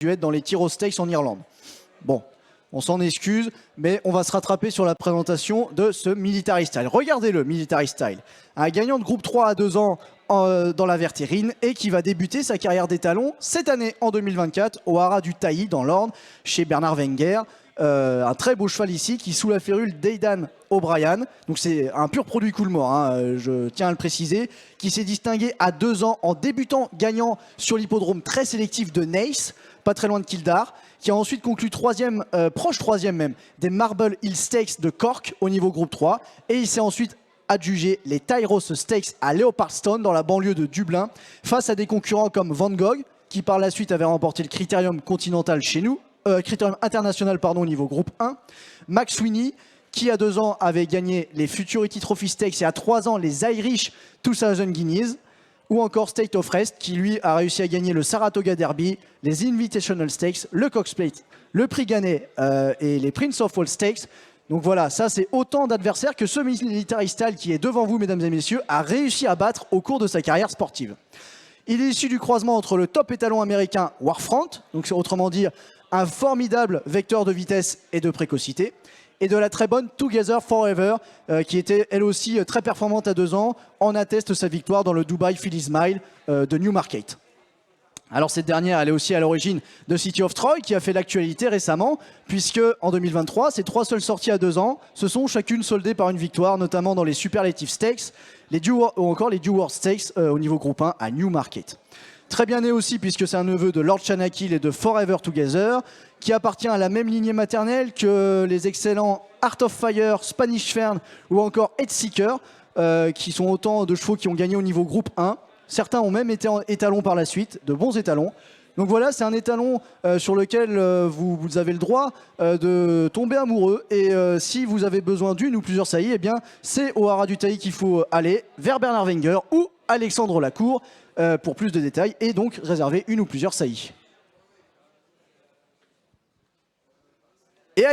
dû être dans les tirs aux stakes en Irlande. Bon, on s'en excuse, mais on va se rattraper sur la présentation de ce Military Style. Regardez-le, Military Style. Un gagnant de groupe 3 à 2 ans dans la Verterine et qui va débuter sa carrière d'étalon cette année en 2024 au Haras du Tailly dans l'Orne chez Bernard Wenger. Un très beau cheval ici qui sous la férule d'Aidan O'Brien. Donc c'est un pur produit Coolmore, hein, je tiens à le préciser, qui s'est distingué à 2 ans en débutant gagnant sur l'hippodrome très sélectif de Naas, pas très loin de Kildare, qui a ensuite conclu troisième, proche troisième même, des Marble Hill Stakes de Cork au niveau groupe 3. Et il s'est ensuite adjugé les Tyros Stakes à Leopardstown dans la banlieue de Dublin, face à des concurrents comme Van Gogh, qui par la suite avait remporté le Critérium Continental chez nous, Critérium International pardon, au niveau groupe 1, Max Sweeney, qui à 2 ans avait gagné les Futurity Trophy Stakes et à 3 ans les Irish 2000 Guineas, ou encore State of Rest, qui lui a réussi à gagner le Saratoga Derby, les Invitational Stakes, le Cox Plate, le Prix Gannet et les Prince of Wales Stakes. Donc voilà, ça c'est autant d'adversaires que ce Military Style qui est devant vous, mesdames et messieurs, a réussi à battre au cours de sa carrière sportive. Il est issu du croisement entre le top étalon américain Warfront, donc c'est autrement dire un formidable vecteur de vitesse et de précocité, et de la très bonne Together Forever, qui était elle aussi très performante à 2 ans, en atteste sa victoire dans le Dubai Phillies Mile de Newmarket. Alors cette dernière, elle est aussi à l'origine de City of Troy, qui a fait l'actualité récemment, puisque en 2023, ses 3 seules sorties à 2 ans se sont chacune soldées par une victoire, notamment dans les Superlative Stakes, ou encore les Dewar Stakes au niveau groupe 1 à Newmarket. Très bien né aussi, puisque c'est un neveu de Lord Shanakil et de Forever Together, qui appartient à la même lignée maternelle que les excellents Art of Fire, Spanish Fern ou encore Headseeker, qui sont autant de chevaux qui ont gagné au niveau groupe 1. Certains ont même été en étalons par la suite, de bons étalons. Donc voilà, c'est un étalon sur lequel vous avez le droit de tomber amoureux. Et si vous avez besoin d'une ou plusieurs saillies, eh bien c'est au Haras du Tailly qu'il faut aller, vers Bernard Wenger ou Alexandre Lacour pour plus de détails et donc réserver une ou plusieurs saillies. Et